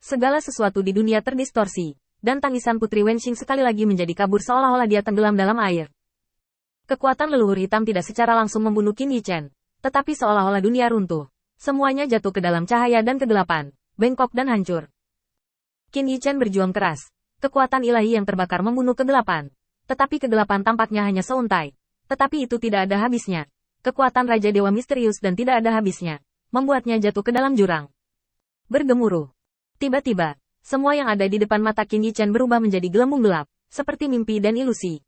Segala sesuatu di dunia terdistorsi, dan tangisan Putri Wenxing sekali lagi menjadi kabur seolah-olah dia tenggelam dalam air. Kekuatan leluhur hitam tidak secara langsung membunuh Qin Yichen, tetapi seolah-olah dunia runtuh. Semuanya jatuh ke dalam cahaya dan kegelapan, bengkok dan hancur. Qin Yichen berjuang keras. Kekuatan ilahi yang terbakar membunuh kegelapan. Tetapi kegelapan tampaknya hanya seuntai. Tetapi itu tidak ada habisnya. Kekuatan Raja Dewa misterius dan tidak ada habisnya, membuatnya jatuh ke dalam jurang. Bergemuruh. Tiba-tiba, semua yang ada di depan mata Qin Yichen berubah menjadi gelembung gelap, seperti mimpi dan ilusi.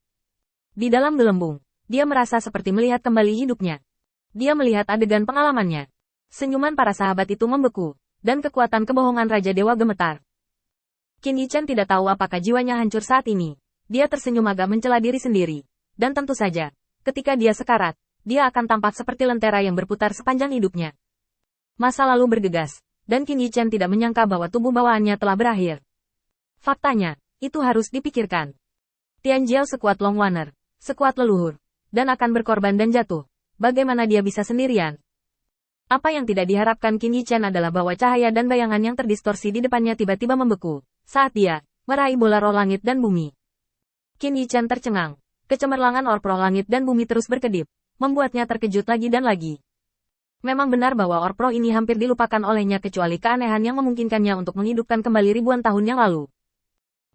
Di dalam gelembung, dia merasa seperti melihat kembali hidupnya. Dia melihat adegan pengalamannya. Senyuman para sahabat itu membeku, dan kekuatan kebohongan Raja Dewa gemetar. Qin Yichen tidak tahu apakah jiwanya hancur saat ini. Dia tersenyum agak mencela diri sendiri. Dan tentu saja, ketika dia sekarat, dia akan tampak seperti lentera yang berputar sepanjang hidupnya. Masa lalu bergegas, dan Qin Yichen tidak menyangka bahwa tubuh bawaannya telah berakhir. Faktanya, itu harus dipikirkan. Tian Jiao sekuat Long Waner, sekuat leluhur, dan akan berkorban dan jatuh. Bagaimana dia bisa sendirian? Apa yang tidak diharapkan Qin Yichen adalah bahwa cahaya dan bayangan yang terdistorsi di depannya tiba-tiba membeku, saat dia meraih bola roh langit dan bumi. Qin Yichen tercengang. Kecemerlangan orproh langit dan bumi terus berkedip, membuatnya terkejut lagi dan lagi. Memang benar bahwa orproh ini hampir dilupakan olehnya kecuali keanehan yang memungkinkannya untuk menghidupkan kembali ribuan tahun yang lalu.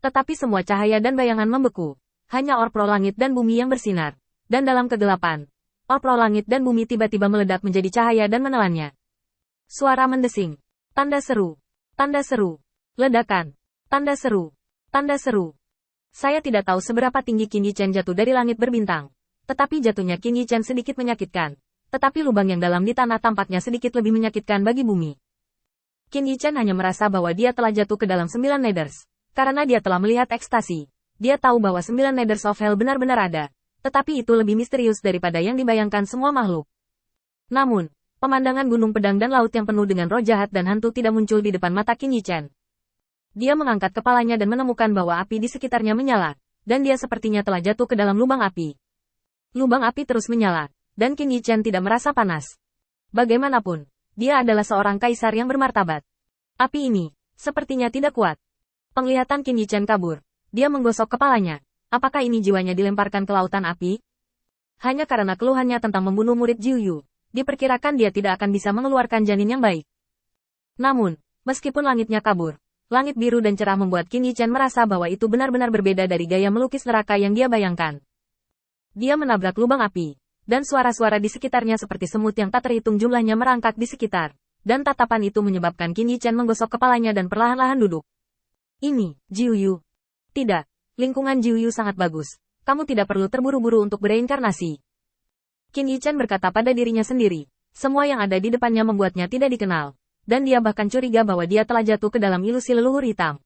Tetapi semua cahaya dan bayangan membeku. Hanya orproh langit dan bumi yang bersinar. Dan dalam kegelapan, orproh langit dan bumi tiba-tiba meledak menjadi cahaya dan menelannya. Suara mendesing. Tanda seru. Tanda seru. Ledakan. Tanda seru. Tanda seru. Saya tidak tahu seberapa tinggi Qin Yichen jatuh dari langit berbintang. Tetapi jatuhnya Qin Yichen sedikit menyakitkan. Tetapi lubang yang dalam di tanah tampaknya sedikit lebih menyakitkan bagi bumi. Qin Yichen hanya merasa bahwa dia telah jatuh ke dalam 9 Nethers. Karena dia telah melihat ekstasi. Dia tahu bahwa 9 Nethers of Hell benar-benar ada. Tetapi itu lebih misterius daripada yang dibayangkan semua makhluk. Namun, pemandangan gunung pedang dan laut yang penuh dengan roh jahat dan hantu tidak muncul di depan mata Qin Yichen. Dia mengangkat kepalanya dan menemukan bahwa api di sekitarnya menyala, dan dia sepertinya telah jatuh ke dalam lubang api. Lubang api terus menyala, dan Qin Yichen tidak merasa panas. Bagaimanapun, dia adalah seorang kaisar yang bermartabat. Api ini, sepertinya tidak kuat. Penglihatan Qin Yichen kabur. Dia menggosok kepalanya. Apakah ini jiwanya dilemparkan ke lautan api? Hanya karena keluhannya tentang membunuh murid Jiu Yu, diperkirakan dia tidak akan bisa mengeluarkan janin yang baik. Namun, meskipun langitnya kabur, langit biru dan cerah membuat Qin Yichen merasa bahwa itu benar-benar berbeda dari gaya melukis neraka yang dia bayangkan. Dia menabrak lubang api, dan suara-suara di sekitarnya seperti semut yang tak terhitung jumlahnya merangkak di sekitar, dan tatapan itu menyebabkan Qin Yichen menggosok kepalanya dan perlahan-lahan duduk. Ini, Jiu Yu. Tidak, lingkungan Jiu Yu sangat bagus. Kamu tidak perlu terburu-buru untuk bereinkarnasi. Qin Yichen berkata pada dirinya sendiri. Semua yang ada di depannya membuatnya tidak dikenal. Dan dia bahkan curiga bahwa dia telah jatuh ke dalam ilusi leluhur hitam.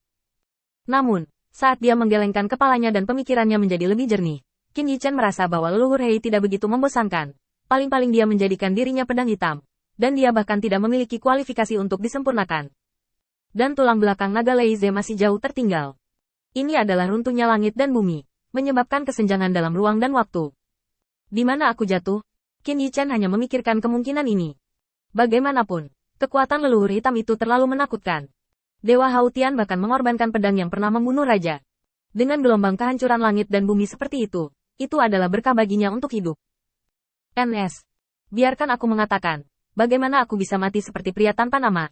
Namun, saat dia menggelengkan kepalanya dan pemikirannya menjadi lebih jernih, Qin Yichen merasa bahwa leluhur Hei tidak begitu membosankan. Paling-paling dia menjadikan dirinya pedang hitam. Dan dia bahkan tidak memiliki kualifikasi untuk disempurnakan. Dan tulang belakang naga Leize masih jauh tertinggal. Ini adalah runtuhnya langit dan bumi, menyebabkan kesenjangan dalam ruang dan waktu. Di mana aku jatuh? Qin Yichen hanya memikirkan kemungkinan ini. Bagaimanapun, kekuatan leluhur hitam itu terlalu menakutkan. Dewa Hautian bahkan mengorbankan pedang yang pernah membunuh raja. Dengan gelombang kehancuran langit dan bumi seperti itu adalah berkah baginya untuk hidup. NS. Biarkan aku mengatakan, bagaimana aku bisa mati seperti pria tanpa nama?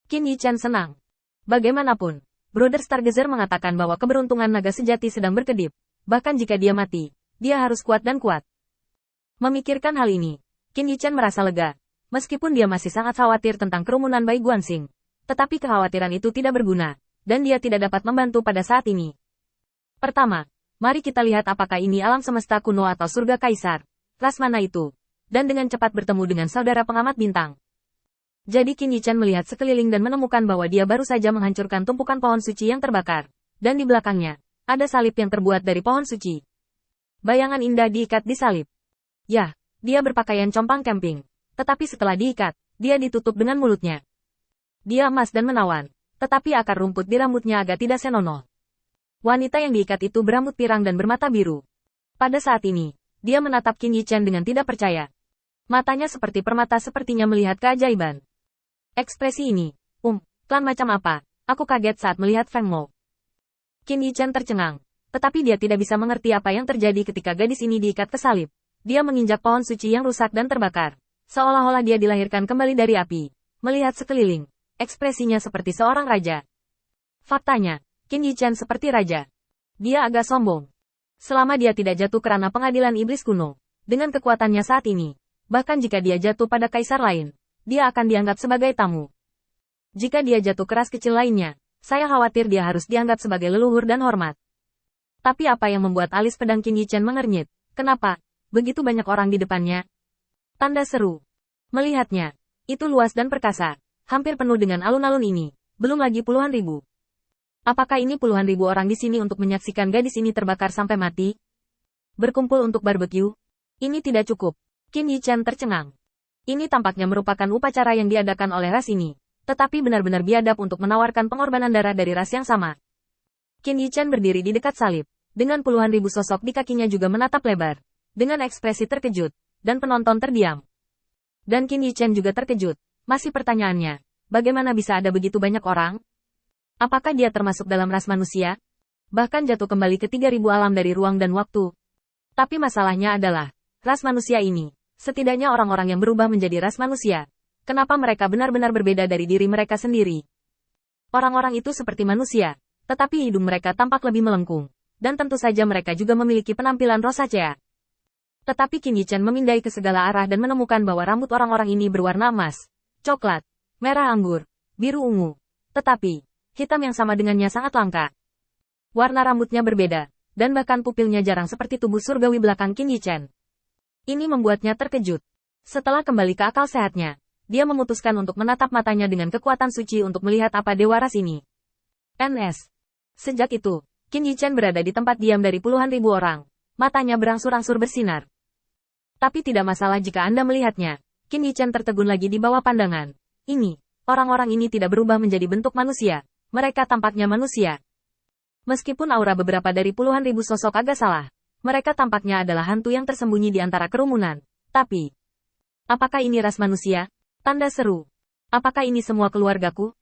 Qin Yichen senang. Bagaimanapun, Brother Stargazer mengatakan bahwa keberuntungan naga sejati sedang berkedip. Bahkan jika dia mati, dia harus kuat dan kuat. Memikirkan hal ini, Qin Yichen merasa lega. Meskipun dia masih sangat khawatir tentang kerumunan Bai Guanxing. Tetapi kekhawatiran itu tidak berguna, dan dia tidak dapat membantu pada saat ini. Pertama, mari kita lihat apakah ini alam semesta kuno atau surga kaisar. Ras mana itu? Dan dengan cepat bertemu dengan saudara pengamat bintang. Jadi Qin Yichen melihat sekeliling dan menemukan bahwa dia baru saja menghancurkan tumpukan pohon suci yang terbakar. Dan di belakangnya, ada salib yang terbuat dari pohon suci. Bayangan indah diikat di salib. Ya, dia berpakaian compang camping. Tetapi setelah diikat, dia ditutup dengan mulutnya. Dia emas dan menawan. Tetapi akar rumput di rambutnya agak tidak senonoh. Wanita yang diikat itu berambut pirang dan bermata biru. Pada saat ini, dia menatap Qin Yichen dengan tidak percaya. Matanya seperti permata sepertinya melihat keajaiban. Ekspresi ini, klan macam apa? Aku kaget saat melihat Feng Mou. Qin Yichen tercengang. Tetapi dia tidak bisa mengerti apa yang terjadi ketika gadis ini diikat ke salib. Dia menginjak pohon suci yang rusak dan terbakar. Seolah-olah dia dilahirkan kembali dari api. Melihat sekeliling, ekspresinya seperti seorang raja. Faktanya, Qin Yichen seperti raja. Dia agak sombong. Selama dia tidak jatuh kerana pengadilan iblis kuno, dengan kekuatannya saat ini, bahkan jika dia jatuh pada kaisar lain, dia akan dianggap sebagai tamu. Jika dia jatuh keras kecil lainnya, saya khawatir dia harus dianggap sebagai leluhur dan hormat. Tapi apa yang membuat alis pedang Qin Yichen mengernyit? Kenapa? Begitu banyak orang di depannya. Tanda seru. Melihatnya, itu luas dan perkasa, hampir penuh dengan alun-alun ini, belum lagi puluhan ribu. Apakah ini puluhan ribu orang di sini untuk menyaksikan gadis ini terbakar sampai mati? Berkumpul untuk barbeque? Ini tidak cukup. Qin Yichen tercengang. Ini tampaknya merupakan upacara yang diadakan oleh ras ini, tetapi benar-benar biadab untuk menawarkan pengorbanan darah dari ras yang sama. Qin Yichen berdiri di dekat salib, dengan puluhan ribu sosok di kakinya juga menatap lebar, dengan ekspresi terkejut, dan penonton terdiam. Dan Qin Yichen juga terkejut. Masih pertanyaannya, bagaimana bisa ada begitu banyak orang? Apakah dia termasuk dalam ras manusia? Bahkan jatuh kembali ke 3000 alam dari ruang dan waktu. Tapi masalahnya adalah, ras manusia ini, setidaknya orang-orang yang berubah menjadi ras manusia. Kenapa mereka benar-benar berbeda dari diri mereka sendiri? Orang-orang itu seperti manusia, tetapi hidung mereka tampak lebih melengkung. Dan tentu saja mereka juga memiliki penampilan rosacea. Tetapi Qin Yichen memindai ke segala arah dan menemukan bahwa rambut orang-orang ini berwarna emas, coklat, merah anggur, biru ungu. Tetapi, hitam yang sama dengannya sangat langka. Warna rambutnya berbeda, dan bahkan pupilnya jarang seperti tubuh surgawi belakang Qin Yichen. Ini membuatnya terkejut. Setelah kembali ke akal sehatnya, dia memutuskan untuk menatap matanya dengan kekuatan suci untuk melihat apa dewa ras ini. NS. Sejak itu, Qin Yichen berada di tempat diam dari puluhan ribu orang. Matanya berangsur-angsur bersinar. Tapi tidak masalah jika Anda melihatnya. Qin Yichen tertegun lagi di bawah pandangan. Ini, orang-orang ini tidak berubah menjadi bentuk manusia. Mereka tampaknya manusia. Meskipun aura beberapa dari puluhan ribu sosok agak salah, mereka tampaknya adalah hantu yang tersembunyi di antara kerumunan. Tapi, apakah ini ras manusia? Tanda seru. Apakah ini semua keluargaku?